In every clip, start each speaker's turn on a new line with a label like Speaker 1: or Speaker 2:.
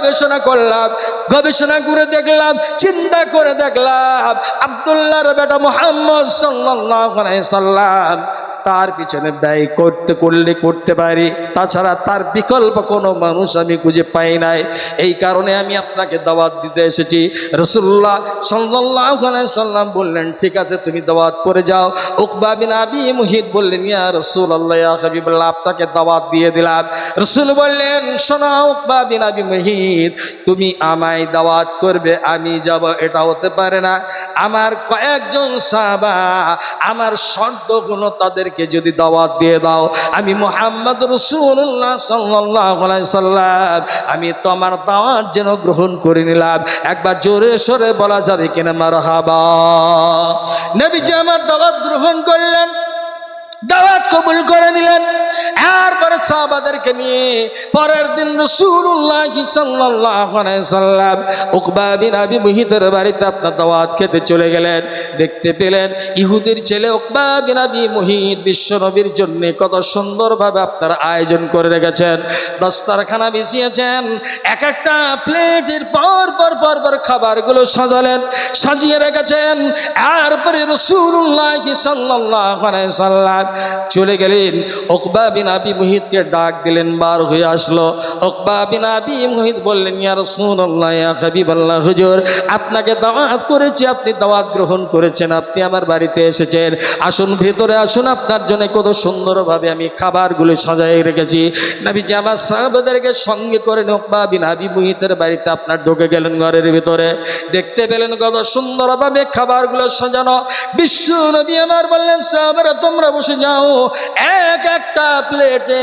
Speaker 1: গবেষণা করলাম, গবেষণা করে দেখলাম, চিন্তা করে দেখলাম আব্দুল্লাহর বেটা মুহাম্মদ সাল্লাল্লাহু আলাইহি সাল্লাম তার পিছনে ব্যয় করতে পারি, তাছাড়া তার বিকল্প কোনো মানুষ আমি খুঁজে পাই নাই। এই কারণে আমি আপনাকে দাওয়াত দিতে এসেছি। রাসূলুল্লাহ সাল্লাল্লাহু আলাইহি সাল্লাম বললেন, ঠিক আছে তুমি দাওয়াত করে যাও। উকবা বিন আবি মুহিত বললেন, ইয়া রাসূলুল্লাহ, ইয়া হাবিবাল্লাহ, আপনাকে দাওয়াত দিয়ে দিলাম। রাসূল বললেন, শোনো উকবা বিন আবি মুহিত, তুমি আমায় দাওয়াত করবে, আমি যাব, এটা হতে পারে না। আমার কয়েকজন সাহাবা, আমার শর্তগুলো তাদেরকে যদি দাওয়াত দিয়ে দাও, আমি মুহাম্মদ রাসূলুল্লাহ সাল্লাল্লাহু আলাইহি সাল্লাম আমি তোমার দাওয়াত যেন গ্রহণ করে নিলাম। একবার জোরে সরে বলা যাবে কিনা মারহাবা? নবীজি আমার দাওয়াত গ্রহণ করলেন, দাওয়াত কবুল করে নিলেন। এরপরে সাহাবাদেরকে নিয়ে পরের দিন রাসূলুল্লাহ সাল্লাল্লাহু আলাইহি সাল্লাম উকবা বিন আবি মুহিতের বাড়িতে আপনার দাওয়াত খেতে চলে গেলেন। দেখতে পেলেন ইহুদির ছেলে উকবা বিন আবি মুহিত বিশ্ব নবীর জন্য কত সুন্দরভাবে আপনার আয়োজন করে রেখেছেন। দস্তরখানা বিছিয়েছেন, এক একটা প্লেটের পর পর পর পর খাবারগুলো সাজালেন, সাজিয়ে রেখেছেন। এরপরে রাসূলুল্লাহ সাল্লাল্লাহু আলাইহি সাল্লাম চলে গেলেন, উকবা বিন আবি মুহিতকে ডাক দিলেন, বার হয়ে আসলো। উকবা বিন আবি মুহিত বললেন, ইয়া রাসূলুল্লাহ, ইয়া হাবিবাল্লাহ, হুজুর আপনাকে দাওয়াত করেছি, আপনি দাওয়াত গ্রহণ করেছেন, আপনি আমার বাড়িতে এসেছেন, আসুন ভেতরে আসুন, আপনার জন্য কত সুন্দরভাবে আমি খাবারগুলো সাজাই রেখেছি। নবীজি আমার সাহাবাদেরকে সঙ্গে করে উকবা বিন আবি মুহিতের বাড়িতে আপনার ঢুকে গেলেন। ঘরের ভিতরে দেখতে পেলেন কত সুন্দরভাবে খাবারগুলো সাজানো। বিশ্ব নবী আমার বললেন, সাহাবারা তোমরা বসে যাও। এক একটা প্লেটে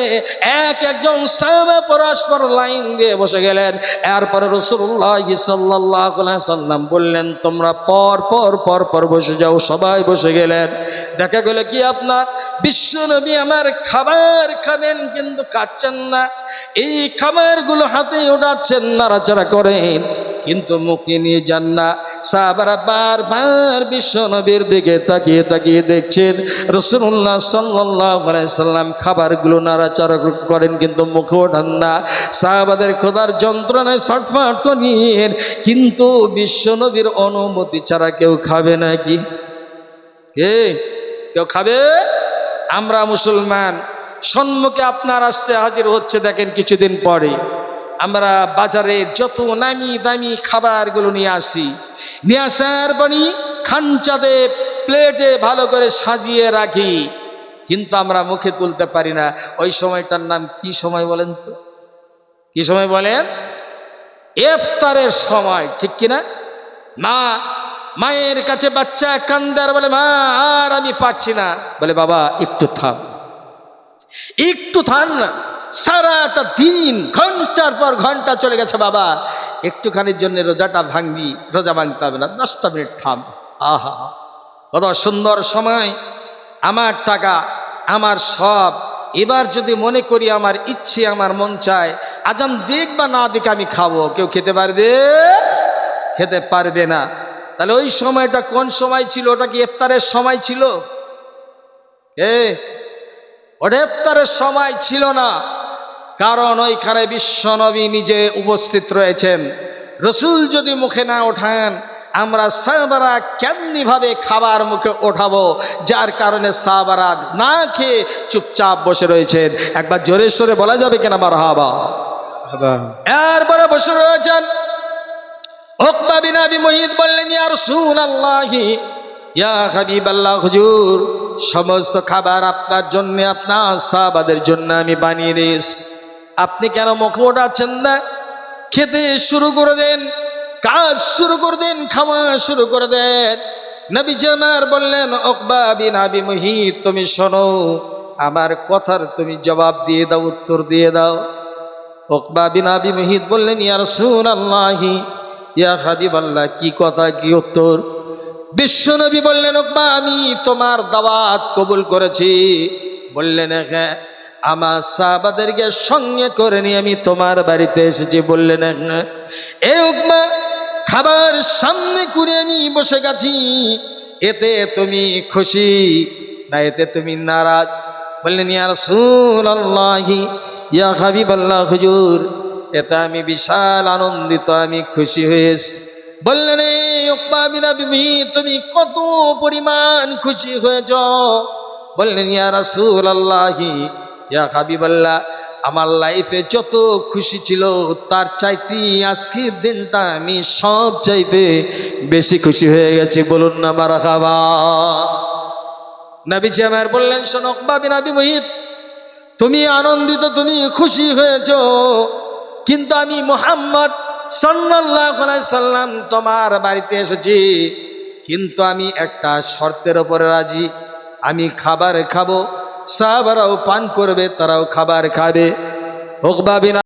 Speaker 1: এক একজন সাহাবা পরস্পর লাইন দিয়ে বসে গেলেন। এরপরে রাসূলুল্লাহ সাল্লাল্লাহু আলাইহি সাল্লাম বললেন, তোমরা পর পর পর পর বসে যাও। সবাই বসে গেলেন। দেখা গেল কি আপনার বিশ্ব নবী আমার খাবার খাবেন কিন্তু খাচ্ছেন না, এই খাবারগুলো হাতে ওঠাচ্ছেন, নাড়াচাড়া করেন কিন্তু মুখে নিয়ে যান না। সাহাবারা বারবার বিশ্ব নবীর দিকে তাকিয়ে তাকিয়ে দেখছেন রাসূলুল্লাহ সাল্লাল্লাহু আলাইহি সাল্লাম খাবারগুলো নাড়াচাড়া করেন কিন্তু মুখে ওঠান না। সাহাবাদের খোদার যন্ত্রণায় ছটফট করেন কিন্তু বিশ্ব নবীর অনুমতি ছাড়া কেউ খাবে নাকি? কেউ খাবে? আমরা মুসলমান, সম্মুখে আপনার আসছে হাজির হচ্ছে, দেখেন কিছুদিন পরে আমরা বাজারে যত নামি দামি খাবারগুলো নিয়ে আসি, নিয়ে আসার পরই খাঞ্চাতে প্লেটে ভালো করে সাজিয়ে রাখি, কিন্তু আমরা মুখে তুলতে পারি না। ওই সময়টার নাম কি সময় বলেন তো? কি সময় বলেন? ইফতারের সময়, ঠিক কিনা? মায়ের কাছে বাচ্চা কান্দে আর বলে, মা আর আমি পারছি না। বলে, বাবা একটু থাম, একটু থাম না, সারাটা দিন ঘন্টার পর ঘন্টা চলে গেছে বাবা, একটুখানির জন্য রোজাটা ভাঙবি, রোজা ভাঙতে হবে না, 10টা মিনিট থাম। আহা, কত সুন্দর সময়। আমার টাকা, আমার সব, এবার যদি মনে করি আমার ইচ্ছে, আমার মন চায়, আজান দিক বা না দিক আমি খাবো, কেউ খেতে পারবে? খেতে পারবে না। তাহলে ওই সময়টা কোন সময় ছিল? ওটা কি ইফতারের সময় ছিল? ওটা ইফতারের সময় ছিল না, কারণ ওইখানে বিশ্বনবী নিজে উপস্থিত রয়েছেন। রসুল যদি মুখে না ওঠান, আমরা সাহাবারা কেমনি ভাবে খাবার মুখে ওঠাবো? যার কারণে সাহাবারা না খেয়ে চুপচাপ বসে রয়েছেন। একবার জোরে সোরে বলা যাবে কিনা মারহাবা? এরপরে বসে রয়েছেন। উকবা বিন আবি মুহিত বললেন, ইয়া রাসূলুল্লাহ, ইয়া হাবিবাল্লাহ, হুজুর সমস্ত খাবার আপনার জন্য, আপনার সাহাবাদের জন্য আমি বানিয়ে দিয়েছি, আপনি কেন মুখে ওঠাচ্ছেন না? খেতে শুরু করে দেন, কাজ শুরু করে দেন, খাওয়া শুরু করে দেন। নবীজি আমার বললেন, উকবা বিন আবি মুহিত, তুমি শোনো, আমার কথার তুমি জবাব দিয়ে দাও, উত্তর দিয়ে দাও। উকবা বিন আবি মুহিত বললেন, ইয়া রাসূলুল্লাহ, ইয়া হাবিবাল্লাহ, কি কথা, কি উত্তর? বিশ্বনবী বললেন, উকবা আমি তোমার দাওয়াত কবুল করেছি। বললেন, হ্যাঁ, আমার সাহাবাদেরকে সঙ্গে করে নিয়ে আমি তোমার বাড়িতে এসেছি। বললেন, হ্যাঁ। এ উকবা, খাবার সামনে করে আমি বসে গেছি, এতে তুমি খুশি না এতে তুমি নারাজ? বললেন, ইয়া রাসূলুল্লাহ, ইয়া হাবিবাল্লাহ, হুজুর এতে আমি বিশাল আনন্দিত, আমি খুশি হয়েছি। বললেন এই উকবা বিন আবী মুঈত, তুমি কত পরিমাণ খুশি হয়েছ? বললেন ইয়া রাসূলুল্লাহি, ইয়া হাবিবাল্লাহ, আমার লাইফে যত খুশি ছিল তার চাইতে আজকের দিনটা আমি সব চাইতে বেশি খুশি হয়ে গেছি। বলুন না মারহাবা। নবীজি আমার বললেন, শোনো উকবা বিন আবী মুঈত, তুমি আনন্দিত, তুমি খুশি হয়েছ, কিন্তু আমি মুহাম্মদ সাল্লাল্লাহু আলাইহি সাল্লাম তোমার বাড়িতে এসেছি, কিন্তু আমি একটা শর্তের উপরে রাজি। আমি খাবার খাবো, সাহাবারাও পান করবে, তারাও খাবার খাবে। উকবা বিন